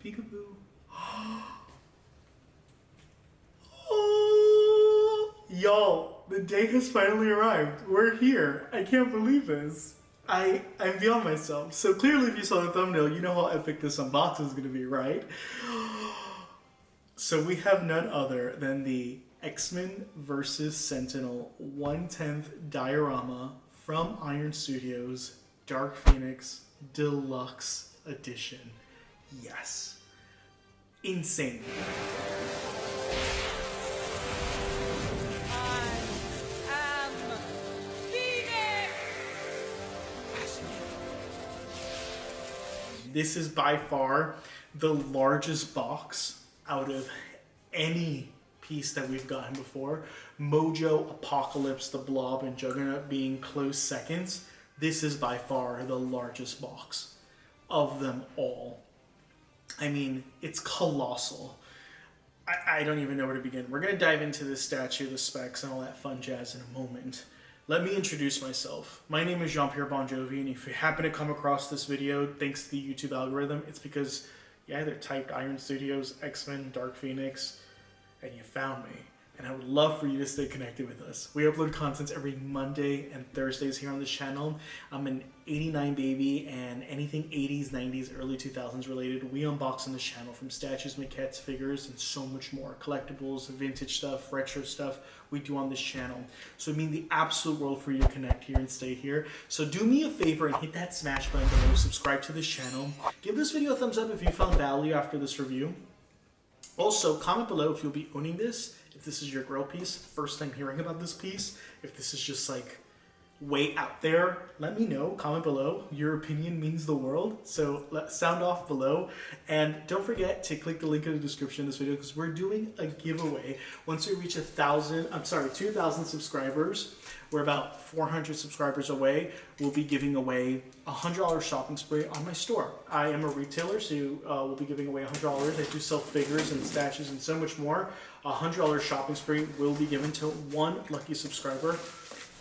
Peekaboo. Oh, y'all, the day has finally arrived. We're here. I can't believe this. I'm beyond myself. So clearly, if you saw the thumbnail, you know how epic this unboxing is going to be, right? So we have none other than the X-Men vs. Sentinel 1/10 diorama from Iron Studios, Dark Phoenix Deluxe Edition. Yes. Insane. This is by far the largest box out of any piece that we've gotten before. Mojo, Apocalypse, The Blob, and Juggernaut being close seconds. This is by far the largest box of them all. I mean, it's colossal. I don't even know where to begin. We're going to dive into this statue, the specs, and all that fun jazz in a moment. Let me introduce myself. My name is Jean-Pierre Bon Jovi, and if you happen to come across this video thanks to the YouTube algorithm, it's because you either typed Iron Studios, X-Men, Dark Phoenix, and you found me. And I would love for you to stay connected with us. We upload content every Monday and Thursdays here on this channel. I'm an 89 baby, and anything 80s, 90s, early 2000s related, we unbox on this channel, from statues, maquettes, figures, and so much more. Collectibles, vintage stuff, retro stuff, we do on this channel. So it means the absolute world for you to connect here and stay here. So do me a favor and hit that smash button below, subscribe to this channel. Give this video a thumbs up if you found value after this review. Also, comment below if you'll be owning this, if this is your grail piece, first time hearing about this piece, if this is just like way out there, let me know, comment below. Your opinion means the world, so sound off below. And don't forget to click the link in the description of this video because we're doing a giveaway. Once we reach 2,000 subscribers, we're about 400 subscribers away. We'll be giving away a $100 shopping spree on my store. I am a retailer, so we'll be giving away $100. I do sell figures and statues and so much more. A $100 shopping spree will be given to one lucky subscriber.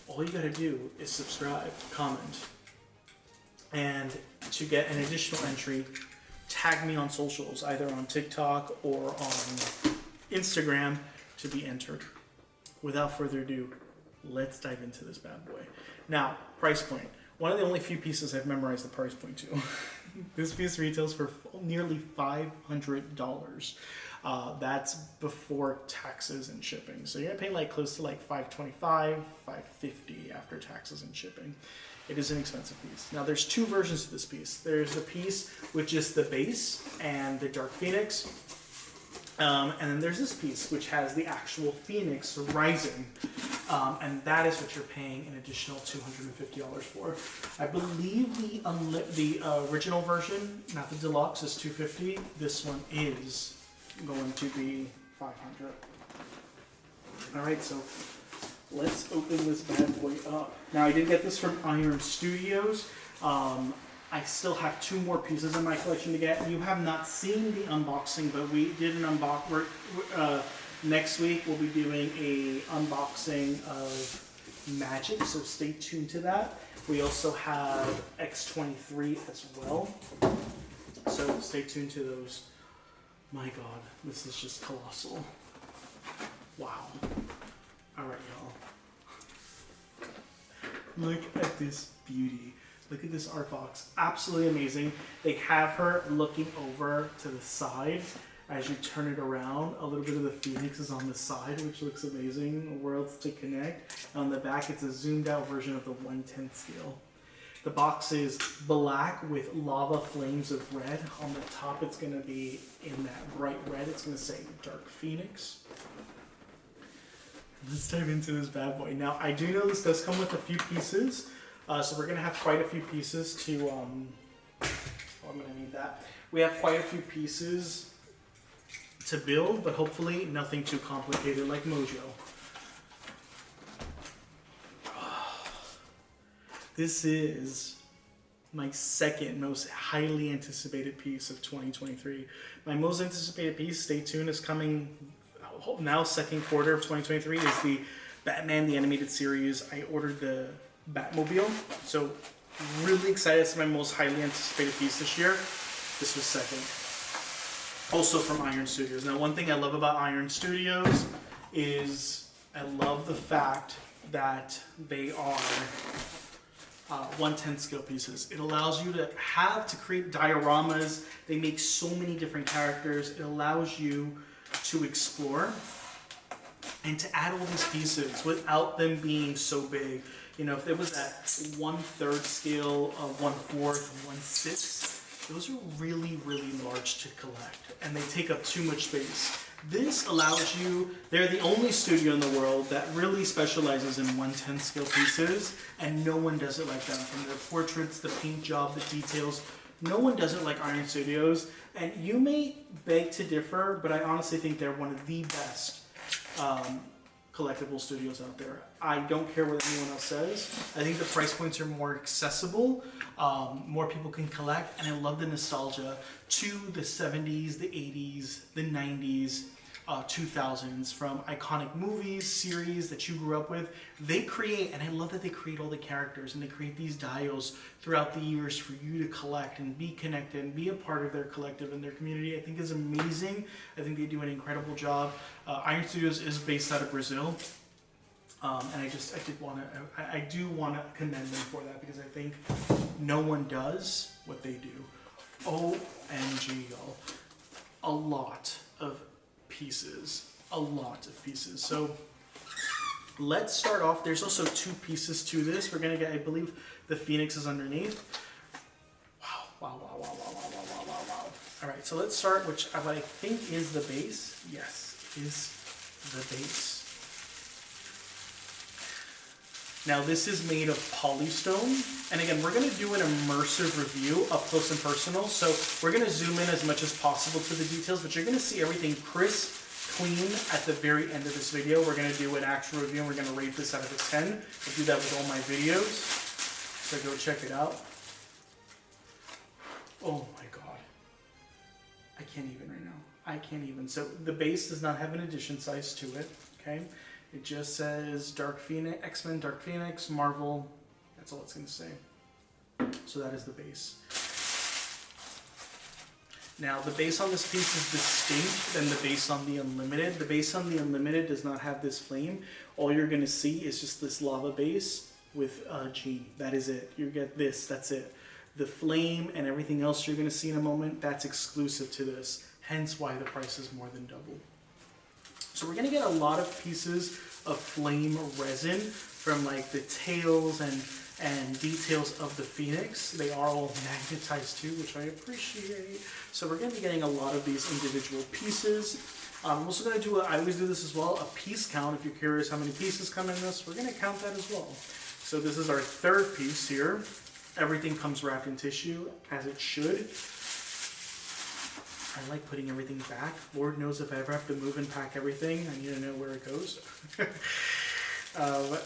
All you gotta do is subscribe, comment, and to get an additional entry, tag me on socials, either on TikTok or on Instagram, to be entered. Without further ado, let's dive into this bad boy. Now, price point. One of the only few pieces I've memorized the price point to. This piece retails for nearly $500. That's before taxes and shipping. So you're gonna pay like close to like $525, $550 after taxes and shipping. It is an expensive piece. Now there's two versions of this piece. There's the piece with just the base and the Dark Phoenix. And then there's this piece which has the actual Phoenix rising. And that is what you're paying an additional $250 for. I believe the original version, not the deluxe, is $250. This one is going to be $500. All right, so let's open this bad boy up. Now I did get this from Iron Studios. I still have two more pieces in my collection to get. You have not seen the unboxing, but we did an unbox. Next week we'll be doing a unboxing of Magic, so stay tuned to that. We also have X-23 as well, so stay tuned to those. My God, this is just colossal. Wow. All right, y'all. Look at this beauty. Look at this art box. Absolutely amazing. They have her looking over to the side. As you turn it around, a little bit of the Phoenix is on the side, which looks amazing. Worlds to connect. On the back, it's a zoomed out version of the 1/10 scale. The box is black with lava flames of red. On the top, it's going to be in that bright red. It's going to say Dark Phoenix. Let's dive into this bad boy. Now, I do know this does come with a few pieces. So we're going to have quite a few pieces to... I'm going to need that. We have quite a few pieces to build, but hopefully nothing too complicated like Mojo. This is my second most highly anticipated piece of 2023. My most anticipated piece, stay tuned, is coming now, second quarter of 2023, is the Batman the Animated Series. I ordered the Batmobile, so really excited. It's my most highly anticipated piece this year. This was second. also from Iron Studios. Now, one thing I love about Iron Studios is I love the fact that they are 1/10 scale pieces. It allows you to create dioramas. They make so many different characters. It allows you to explore and to add all these pieces without them being so big. You know, if there was that 1/3 scale, 1/4, 1/6, those are really, really large to collect, and they take up too much space. This allows you, they're the only studio in the world that really specializes in 1/10 scale pieces, and no one does it like them. From their portraits, the paint job, the details, no one does it like Iron Studios. And you may beg to differ, but I honestly think they're one of the best collectible studios out there. I don't care what anyone else says. I think the price points are more accessible, more people can collect, and I love the nostalgia to the 70s, the 80s, the 90s, 2000s, from iconic movies, series that you grew up with. They create, and I love that they create all the characters, and they create these dials throughout the years for you to collect and be connected and be a part of their collective and their community. I think is amazing. I think they do an incredible job. Iron Studios is based out of Brazil. And I do want to commend them for that, because I think no one does what they do. OMG, y'all. A lot of pieces. So let's start off. There's also 2 pieces to this. We're going to get, I believe the Phoenix is underneath. Wow. All right, so let's start with what I think is the base. Yes, is the base. Now this is made of polystone, and again, we're going to do an immersive review up close and personal, so we're going to zoom in as much as possible to the details, but you're going to see everything crisp, clean at the very end of this video. We're going to do an actual review, and we're going to rate this out of a 10. I'll do that with all my videos, so go check it out. Oh my god. I can't even right now. I can't even. So the base does not have an edition size to it, okay? It just says Dark Phoenix, X-Men, Dark Phoenix, Marvel. That's all it's going to say. So that is the base. Now, the base on this piece is distinct than the base on the Unlimited. The base on the Unlimited does not have this flame. All you're going to see is just this lava base with G. That is it. You get this. That's it. The flame and everything else you're going to see in a moment, that's exclusive to this. Hence why the price is more than double. So we're going to get a lot of pieces of flame resin from like the tails and details of the Phoenix. They are all magnetized too, which I appreciate. So we're going to be getting a lot of these individual pieces. I'm also going to do, I always do this as well, a piece count. If you're curious how many pieces come in this, we're going to count that as well. So this is our 3rd piece here. Everything comes wrapped in tissue, as it should. I like putting everything back. Lord knows if I ever have to move and pack everything, I need to know where it goes. Oh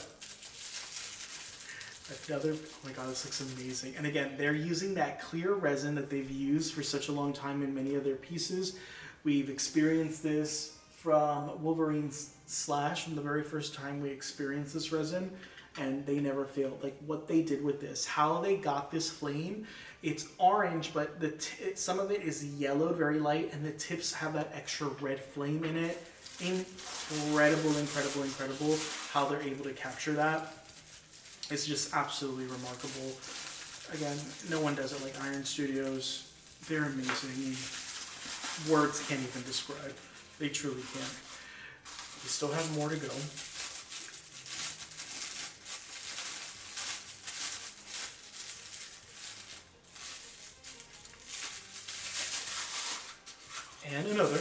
my god, this looks amazing. And again, they're using that clear resin that they've used for such a long time in many of their pieces. We've experienced this from Wolverine's Slash from the very first time we experienced this resin, and they never failed. Like what they did with this, how they got this flame. It's orange, but some of it is yellowed, very light, and the tips have that extra red flame in it. Incredible how they're able to capture that. It's just absolutely remarkable. Again, no one does it like Iron Studios. They're amazing. Words can't even describe. They truly can't. We still have more to go. And another.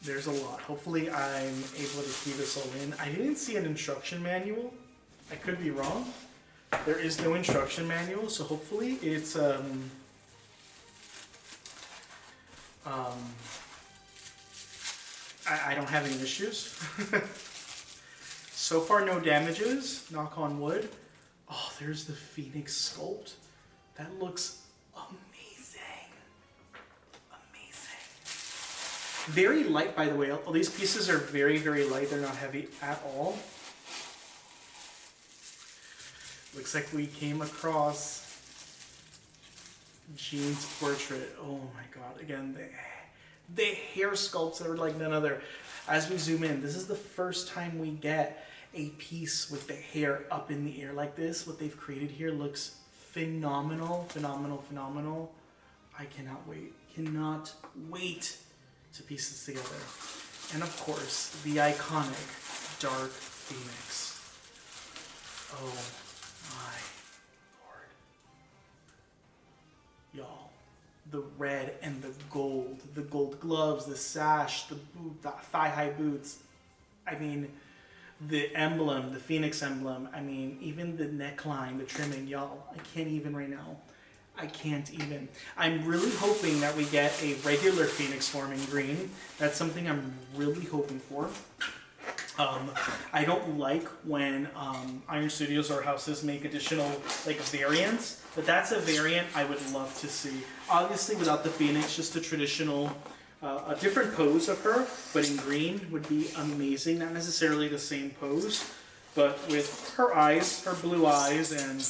There's a lot. Hopefully I'm able to key this all in. I didn't see an instruction manual. I could be wrong. There is no instruction manual, so hopefully it's I don't have any issues. So far, no damages. Knock on wood. Oh, there's the Phoenix sculpt. That looks amazing. Amazing. Very light, by the way. All these pieces are very, very light. They're not heavy at all. Looks like we came across Jean's portrait. Oh my god. Again, the hair sculpts are like none other. As we zoom in, this is the first time we get a piece with the hair up in the air like this. What they've created here looks phenomenal, phenomenal, phenomenal. I cannot wait. Cannot wait to piece this together. And of course, the iconic Dark Phoenix. Oh my lord. Y'all, the red and the gold gloves, the sash, the boot, the thigh-high boots. I mean, the emblem, the Phoenix emblem. I mean, even the neckline, the trimming, y'all. I can't even right now. I can't even. I'm really hoping that we get a regular Phoenix form in green. That's something I'm really hoping for. I don't like when Iron Studios or houses make additional like variants, but that's a variant I would love to see. Obviously, without the Phoenix, just a traditional, a different pose of her, but in green would be amazing. Not necessarily the same pose, but with her eyes, her blue eyes, and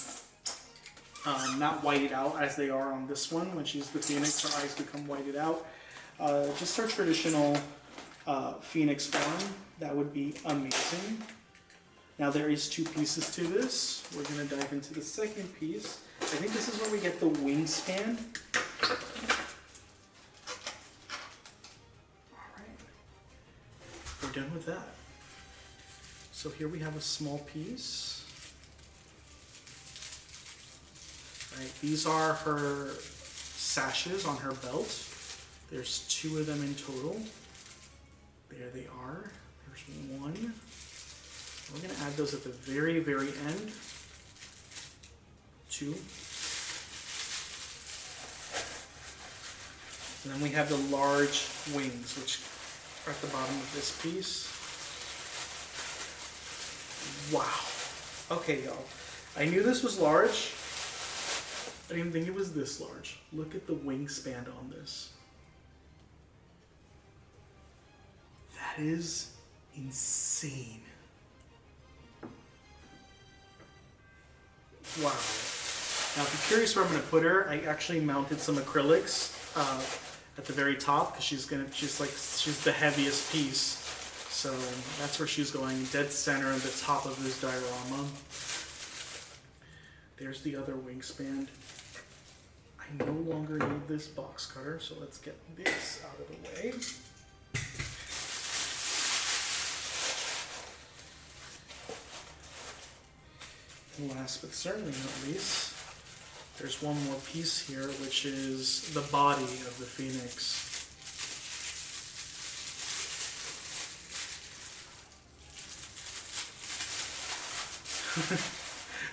not whited out as they are on this one. When she's the Phoenix, her eyes become whited out. Just her traditional Phoenix form. That would be amazing. Now there is two pieces to this. We're going to dive into the second piece. I think this is where we get the wingspan. Alright. We're done with that. So here we have a small piece. Right, these are her sashes on her belt. There's 2 of them in total. There they are. There's 1. We're going to add those at the very, very end. 2. And then we have the large wings, which are at the bottom of this piece. Wow. Okay, y'all. I knew this was large. I didn't think it was this large. Look at the wingspan on this. That is insane. Wow. Now, if you're curious where I'm going to put her, I actually mounted some acrylics at the very top because she's the heaviest piece. So that's where she's going, dead center at the top of this diorama. There's the other wingspan. I no longer need this box cutter, so let's get this out of the way. And last but certainly not least, there's one more piece here, which is the body of the Phoenix.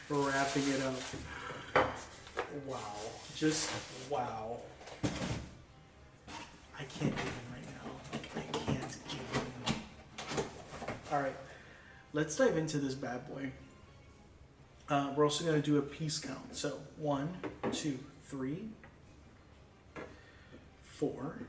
Wrapping it up. Wow. Just wow. I can't even right now. I can't even. Alright. Let's dive into this bad boy. We're also going to do a piece count. So 1, 2, 3, 4,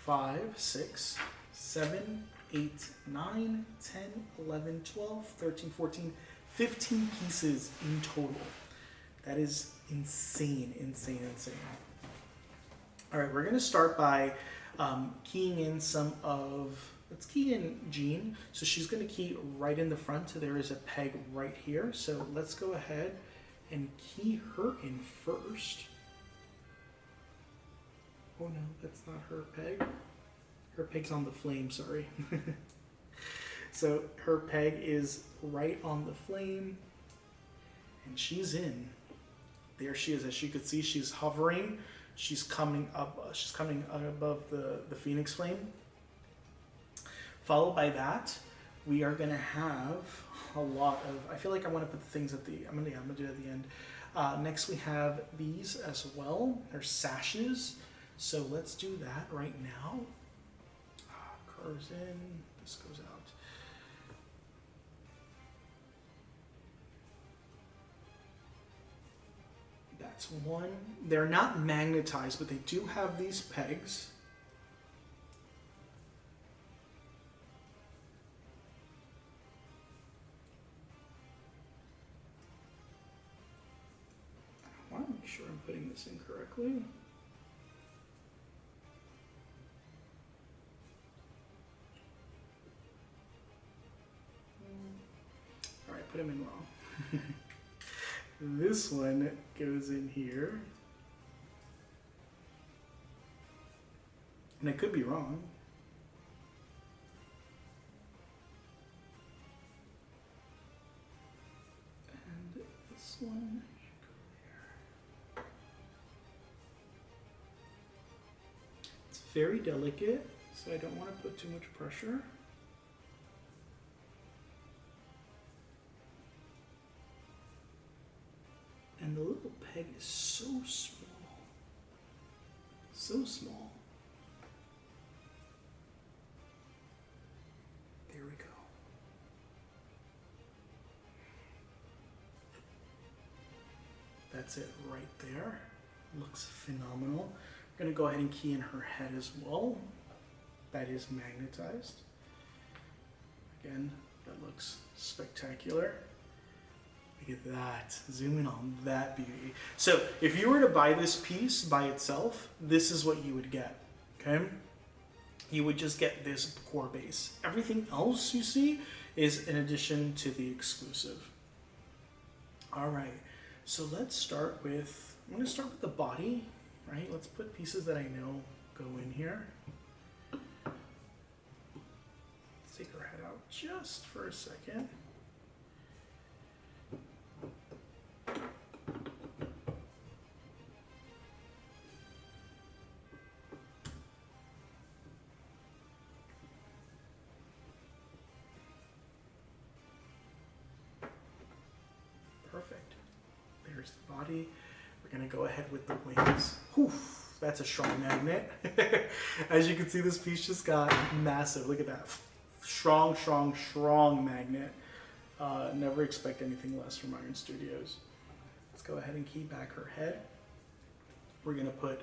5, 6, 7, 8, 9, 10, 11, 12, 13, 14, 15 pieces in total. That is insane, insane, insane. All right, we're going to start by keying in some of, let's key in Jean. So she's going to key right in the front. So there is a peg right here. So let's go ahead and key her in first. Oh no, that's not her peg. Her peg's on the flame, sorry. So her peg is right on the flame and she's in. There she is. As you can see, she's hovering. She's coming up. She's coming above the Phoenix flame. Followed by that, we are going to have a lot of. I feel like I want to put the things at the. I'm gonna do it at the end. Next, we have these as well. They're sashes. So let's do that right now. Curves in. This goes out. That's one. They're not magnetized, but they do have these pegs. putting this in correctly. All right, put them in wrong. This one goes in here. And I could be wrong. And this one should go there. It's very delicate, so I don't want to put too much pressure. And the little peg is so small. So small. There we go. That's it right there. Looks phenomenal. I'm going to go ahead and key in her head as well. That is magnetized. Again, that looks spectacular. Look at that. Zoom in on that beauty. So if you were to buy this piece by itself, this is what you would get. Okay? You would just get this core base. Everything else you see is in addition to the exclusive. All right. So let's start with, I'm going to start with the body, right? Let's put pieces that I know go in here. Let's take her head out just for a second. Perfect. There's the body. We're going to go ahead with the wings. Whew, that's a strong magnet. As you can see, this piece just got massive. Look at that. Strong, strong, strong magnet. Never expect anything less from Iron Studios. Let's go ahead and key back her head. We're going to put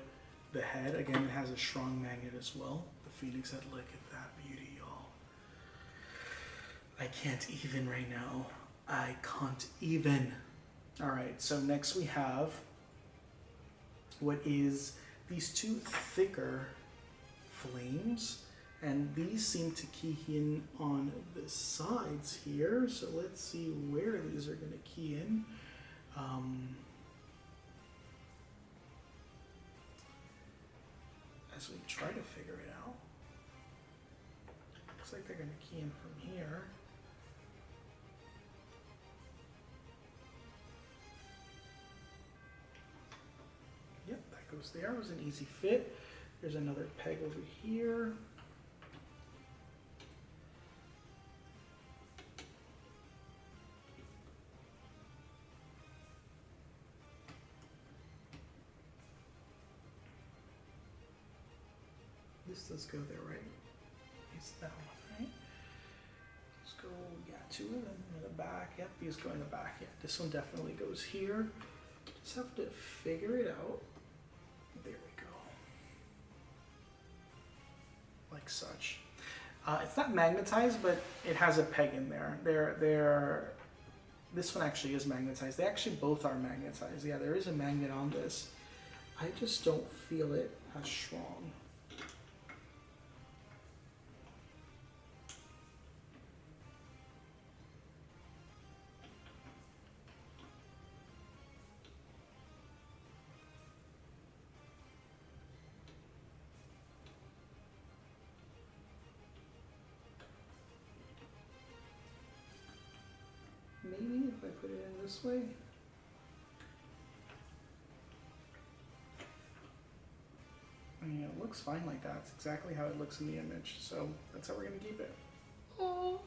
the head. Again, it has a strong magnet as well. The Phoenix head. Look at that beauty, y'all. I can't even right now. I can't even. All right, so next we have what is these two thicker flames, and these seem to key in on the sides here. So let's see where these are going to key in. As we try to figure it out, looks like they're going to key in from here. Yep, that goes there. It was an easy fit. There's another peg over here. This does go there, right? It's that one, right? Let's go, yeah, two of them in the back. Yep, these go in the back. Yeah, this one definitely goes here. Just have to figure it out. There we go. Like such. It's not magnetized, but it has a peg in there. This one actually is magnetized. They actually both are magnetized. Yeah, there is a magnet on this. I just don't feel it as strong. Maybe if I put it in this way. I mean, it looks fine like that. It's exactly how it looks in the image. So that's how we're going to keep it. Oh.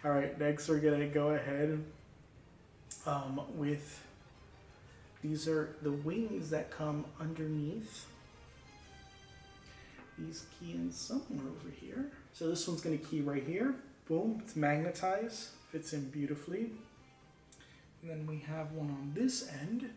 All right, next we're going to go ahead with, these are the wings that come underneath. These key in somewhere over here. So this one's going to key right here. Boom, it's magnetized. Fits in beautifully. And then we have one on this end.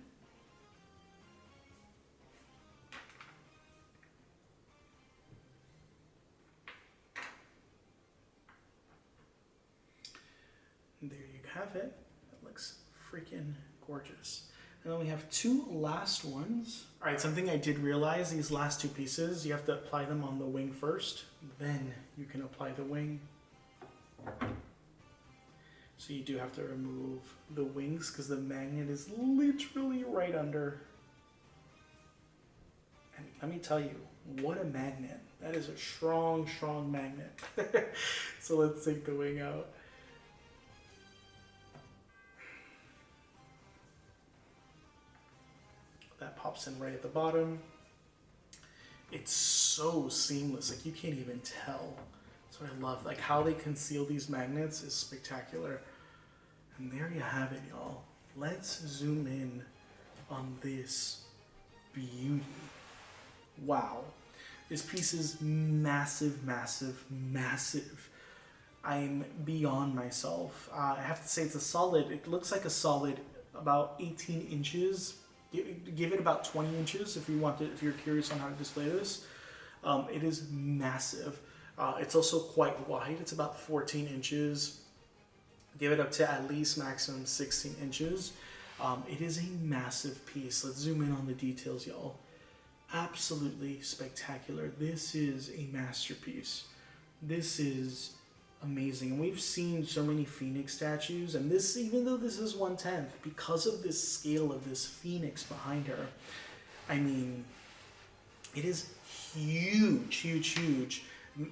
And there you have it. That looks freaking gorgeous. And then we have two last ones. All right, something I did realize, these last two pieces, you have to apply them on the wing first, then you can apply the wing. So you do have to remove the wings because the magnet is literally right under. And let me tell you, what a magnet. That is a strong, strong magnet. So let's take the wing out. That pops in right at the bottom. It's so seamless, like you can't even tell. That's what I love. Like how they conceal these magnets is spectacular. And there you have it, y'all. Let's zoom in on this beauty. Wow. This piece is massive, massive, massive. I'm beyond myself. I have to say it's a solid, it looks like a solid about 18 inches. Give it about 20 inches if you want to, if you're curious on how to display this. It is massive. It's also quite wide. It's about 14 inches. Give it up to at least maximum 16 inches. It is a massive piece. Let's zoom in on the details, y'all. Absolutely spectacular. This is a masterpiece. This is amazing. And we've seen so many phoenix statues, and this, even though this is 1/10, because of this scale of this phoenix behind her, I mean, it is huge, huge, huge.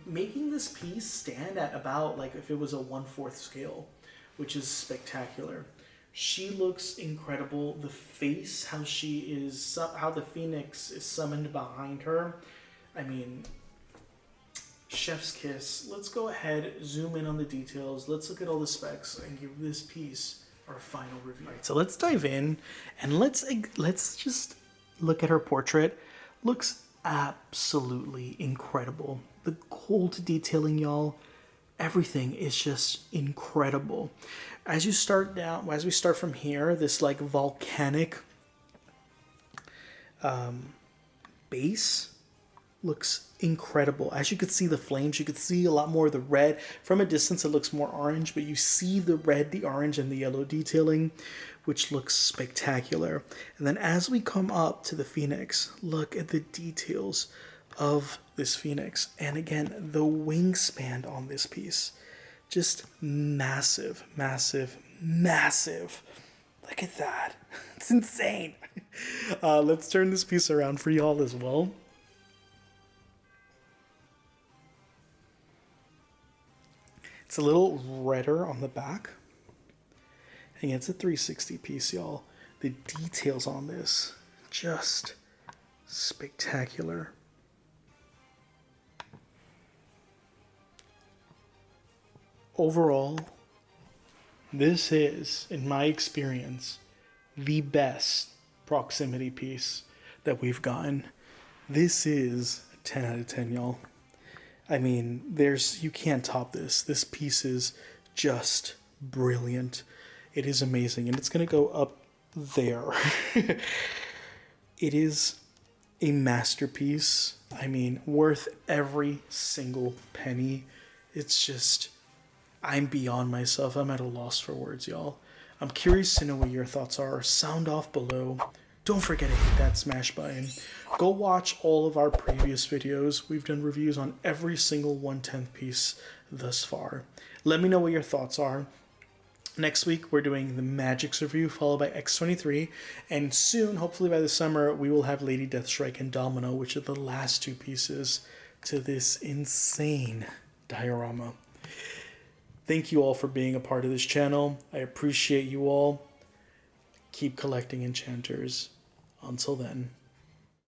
Making this piece stand at about like if it was a 1/4 scale, which is spectacular. She looks incredible. The face, how she is, how the phoenix is summoned behind her. I mean, chef's kiss. Let's go ahead, zoom in on the details. Let's look at all the specs and give this piece our final review. All right, so let's dive in and let's just look at her portrait. Looks absolutely incredible. The gold detailing, y'all. Everything is just incredible. As you start down, as we start from here, this like volcanic base looks incredible. As you could see the flames, you could see a lot more of the red. From a distance, it looks more orange, but you see the red, the orange, and the yellow detailing, which looks spectacular. And then as we come up to the phoenix, look at the details of this phoenix. And again, the wingspan on this piece, just massive, massive, massive. Look at that. It's insane. Let's turn this piece around for y'all as well. It's a little redder on the back. And it's a 360 piece, y'all. The details on this, just spectacular. Overall, this is, in my experience, the best proximity piece that we've gotten. This is a 10 out of 10, y'all. I mean, you can't top this. This piece is just brilliant. It is amazing, and it's going to go up there. It is a masterpiece. I mean, worth every single penny. It's just, I'm beyond myself. I'm at a loss for words, y'all. I'm curious to know what your thoughts are. Sound off below. Don't forget to hit that smash button. Go watch all of our previous videos. We've done reviews on every single 1/10 piece thus far. Let me know what your thoughts are. Next week, we're doing the Magics review, followed by X23. And soon, hopefully by the summer, we will have Lady Deathstrike and Domino, which are the last two pieces to this insane diorama. Thank you all for being a part of this channel. I appreciate you all. Keep collecting enchanters. Until then.